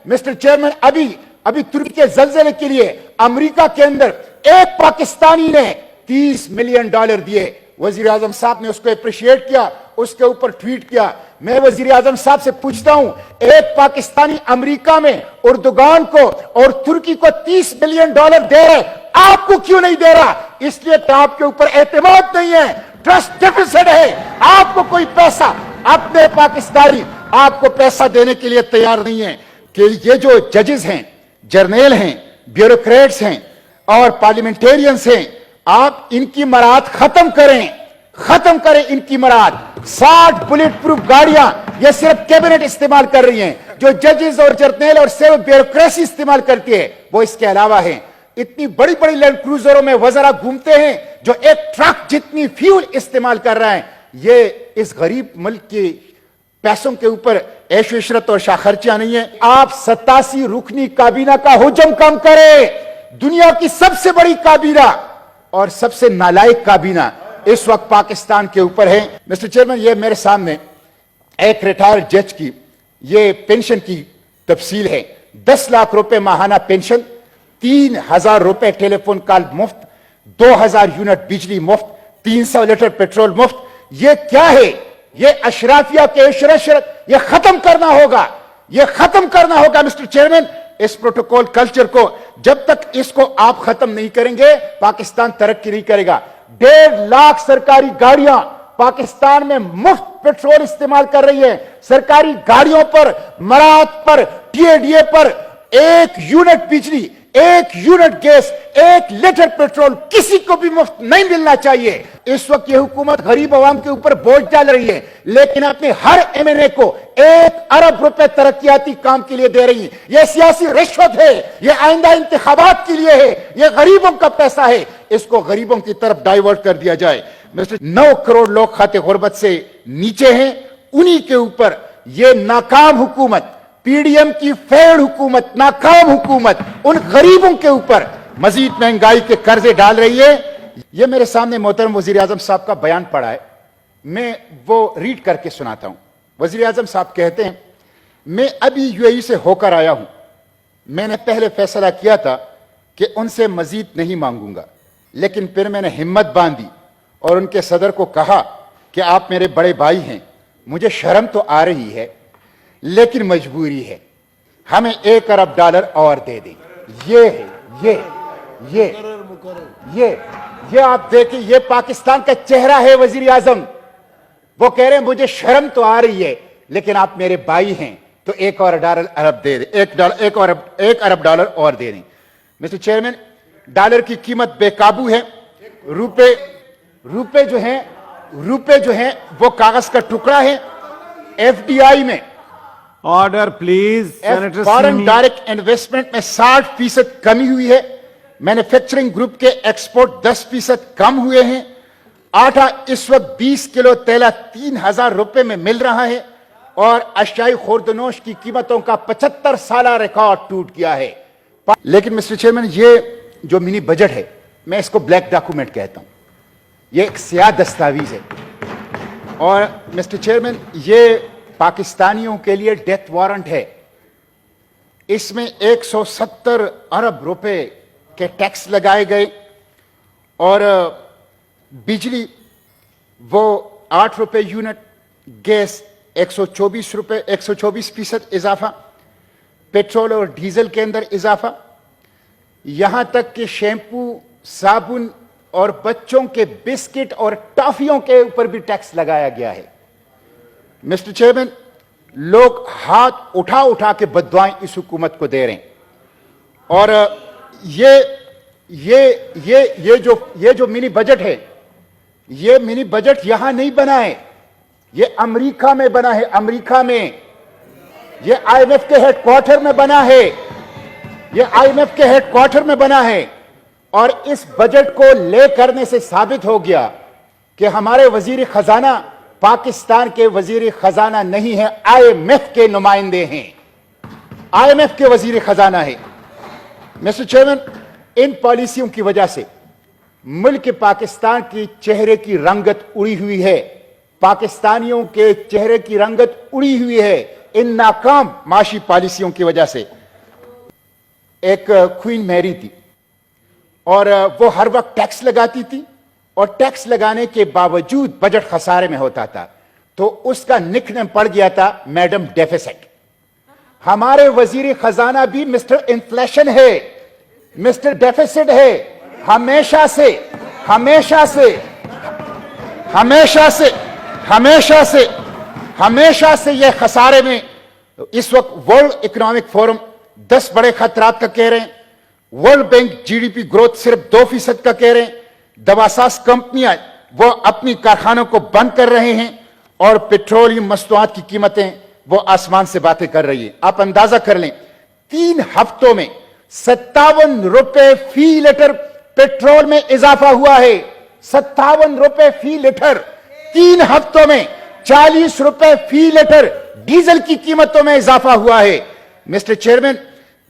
Mister chairman, अभी तुर्की के जलजले के लिए अमेरिका के अंदर एक पाकिस्तानी ने $30 मिलियन दिए। वजीर आजम साहब ने उसको अप्रिशिएट किया, उसके ऊपर ट्वीट किया। मैं वजीर आजम साहब से पूछता हूं, एक पाकिस्तानी अमेरिका में उर्दुगान को और तुर्की को $30 मिलियन दे रहे, आपको क्यों नहीं दे रहा? इसलिए कि आपके ऊपर एतमाद नहीं है, ट्रस्ट डेफिसिट है। आपको कोई पैसा, अपने पाकिस्तानी आपको पैसा देने के लिए तैयार नहीं है। कि ये जो जजेस हैं, जर्नल हैं, ब्यूरोक्रेट्स हैं और पार्लियामेंटेरियंस हैं, आप इनकी मराद खत्म करें इनकी मराद। 60 बुलेट प्रूफ गाड़ियां ये सिर्फ कैबिनेट इस्तेमाल कर रही हैं, जो जजेस और जर्नल और सिर्फ ब्यूरोक्रेसी इस्तेमाल करती है वो इसके अलावा है। इतनी बड़ी बड़ी लैंड क्रूजरों में वज़रा घूमते हैं जो एक ट्रक जितनी फ्यूल इस्तेमाल कर रहा है। ये इस गरीब मुल्क के पैसों के ऊपर ऐश इशरत और शाखर्चियां नहीं है। आप 87 रुकनी काबीना का हुजम कम करें। दुनिया की सबसे बड़ी काबीना और सबसे नालायक काबीना इस वक्त पाकिस्तान के ऊपर है। मिस्टर चेयरमैन, ये मेरे सामने एक रिटायर्ड जज की ये पेंशन की तफसील है। 10 लाख रुपए माहाना पेंशन, 3000 रुपए टेलीफोन कॉल मुफ्त, 2000 यूनिट बिजली मुफ्त, 300 लीटर पेट्रोल मुफ्त। ये क्या है? ये अशराफिया के इशरत, ये खत्म करना होगा मिस्टर चेयरमैन। इस प्रोटोकॉल कल्चर को जब तक इसको आप खत्म नहीं करेंगे, पाकिस्तान तरक्की नहीं करेगा। 1.5 लाख सरकारी गाड़ियां पाकिस्तान में मुफ्त पेट्रोल इस्तेमाल कर रही है। सरकारी गाड़ियों पर, मरात पर, टीएडीए पर 1 यूनिट बिजली, 1 यूनिट गैस, 1 लीटर पेट्रोल किसी को भी मुफ्त नहीं मिलना चाहिए। इस वक्त ये हुकूमत गरीब आवाम के ऊपर बोझ डाल रही है, लेकिन अपने हर एमएनए को 1 अरब रुपए तरक्याती काम के लिए दे रही है। यह सियासी रिश्वत है, यह आइंदा इंतखाबात के लिए है, यह गरीबों का पैसा है। इसको गरीबों की तरफ डाइवर्ट कर दिया जाए। मिस्टर 9 करोड़ लोग खाते गुर्बत से नीचे हैं, उन्हीं के ऊपर यह नाकाम हुकूमत, पीडीएम की फेड हुकूमत, नाकाम हुकूमत उन गरीबों के ऊपर मजीद महंगाई के कर्जे डाल रही है। यह मेरे सामने मोहतरम वजीर आजम साहब का बयान पड़ा है, मैं वो रीड करके सुनाता हूं। वजीर आजम साहब कहते हैं, मैं अभी यूएई से होकर आया हूं। मैंने पहले फैसला किया था कि उनसे मजीद नहीं मांगूंगा, लेकिन फिर मैंने हिम्मत बांधी और उनके सदर को कहा कि आप मेरे बड़े भाई हैं, मुझे शर्म तो आ रही है लेकिन मजबूरी है, हमें $1 अरब और दे दें। ये है, ये आप देखिए, ये पाकिस्तान का चेहरा है वजीर आजम। वो कह रहे हैं मुझे शर्म तो आ रही है लेकिन आप मेरे भाई हैं तो $1 अरब दे दें, $1 अरब और दे दें। मिस्टर चेयरमैन, डॉलर की कीमत बेकाबू है। रुपए जो है वो कागज का टुकड़ा है। एफडीआई में, order please, foreign direct investment में 60% कमी हुई है। मैन्युफैक्चरिंग ग्रुप के एक्सपोर्ट 10% कम हुए हैं। आटा इस वक्त 20 किलो तेला 3000 रुपए में मिल रहा है और अशियाई खुर्दनोश की कीमतों का 75 साला रिकॉर्ड टूट गया है। लेकिन मिस्टर चेयरमैन, ये जो मिनी बजट है, मैं इसको ब्लैक डॉक्यूमेंट कहता हूं। ये एक स्याह दस्तावेज है और मिस्टर चेयरमैन, ये पाकिस्तानियों के लिए डेथ वारंट है। इसमें 170 अरब रुपए के टैक्स लगाए गए और बिजली वो 8 रुपए यूनिट, गैस 124% इजाफा, पेट्रोल और डीजल के अंदर इजाफा, यहां तक कि शैम्पू, साबुन और बच्चों के बिस्किट और टॉफियों के ऊपर भी टैक्स लगाया गया है। मिस्टर चेयरमैन, लोग हाथ उठा उठा के बददुआएं इस हुकूमत को दे रहे हैं और ये जो मिनी बजट है, ये मिनी बजट यहां नहीं बना है, ये अमेरिका में बना है। अमेरिका में ये आईएमएफ के हेडक्वार्टर में बना है, ये आईएमएफ के हेडक्वार्टर में बना है। और इस बजट को ले करने से साबित हो गया कि हमारे वजीर खजाना पाकिस्तान के वजीर खजाना नहीं है, आईएमएफ के नुमाइंदे हैं, आईएमएफ के वजीर खजाना है। मिस्टर चेयरमैन, इन पॉलिसियों की वजह से मुल्क पाकिस्तान की चेहरे की रंगत उड़ी हुई है, पाकिस्तानियों के चेहरे की रंगत उड़ी हुई है। इन नाकाम माशी पॉलिसियों की वजह से। एक क्वीन मैरी थी और वो हर वक्त टैक्स लगाती थी और टैक्स लगाने के बावजूद बजट खसारे में होता था, तो उसका निकनेम पड़ गया था मैडम डेफिसिट। हमारे वजीर खजाना भी मिस्टर इन्फ्लेशन है, मिस्टर डेफिसिट है। हमेशा से हमेशा से हमेशा से हमेशा से हमेशा से यह खसारे में। इस वक्त वर्ल्ड इकोनॉमिक फोरम 10 बड़े खतरात का कह रहे हैं, वर्ल्ड बैंक जीडीपी ग्रोथ सिर्फ 2% का कह रहे हैं, दवासाज कंपनियां वो अपनी कारखानों को बंद कर रहे हैं और पेट्रोलियम मस्तुआत की कीमतें वो आसमान से बातें कर रही है। आप अंदाजा कर लें, 3 हफ्तों में 57 रुपए फी लीटर पेट्रोल में इजाफा हुआ है। 57 रुपए फी लीटर। 3 हफ्तों में 40 रुपए फी लीटर डीजल की कीमतों में इजाफा हुआ है। मिस्टर चेयरमैन,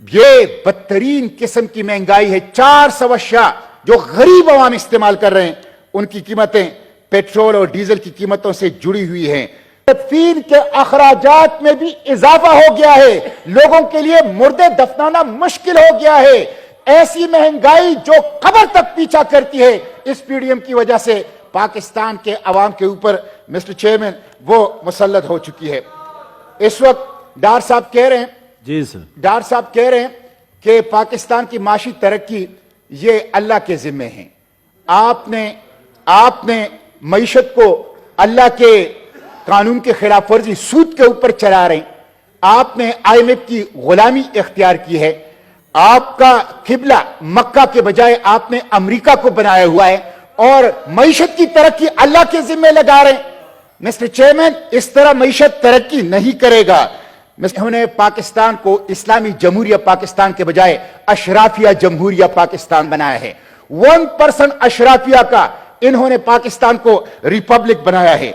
ये बदतरीन किस्म की महंगाई है। 400 अशिया जो गरीब अवाम इस्तेमाल कर रहे हैं, उनकी कीमतें पेट्रोल और डीजल की कीमतों से जुड़ी हुई हैं। तदफीन के अखराजात में भी इजाफा हो गया है। लोगों के लिए मुर्दे दफनाना मुश्किल हो गया है। ऐसी महंगाई जो कब्र तक पीछा करती है, इस पीडीएम की वजह से पाकिस्तान के अवाम के ऊपर मिस्टर चेयरमैन वो मुसल्लत हो चुकी है। इस वक्त डार साहब कह रहे हैं, जी सर, डार साहब कह रहे हैं कि पाकिस्तान की माशी तरक्की ये अल्लाह के जिम्मे है। आपने मईशत को अल्लाह के कानून के खिलाफ वर्जी सूद के ऊपर चला रहे हैं। आपने आईएमएफ की गुलामी इख्तियार की है। आपका किबला मक्का के बजाय आपने अमेरिका को बनाया हुआ है और मईशत की तरक्की अल्लाह के जिम्मे लगा रहे हैं। मिस्टर चेयरमैन, इस तरह मईशत तरक्की नहीं करेगा। उन्होंने पाकिस्तान को इस्लामी जमहूरिया पाकिस्तान के बजाय अशराफिया जमहूरिया पाकिस्तान बनाया है। 1% अशराफिया का इन्होंने पाकिस्तान को रिपब्लिक बनाया है।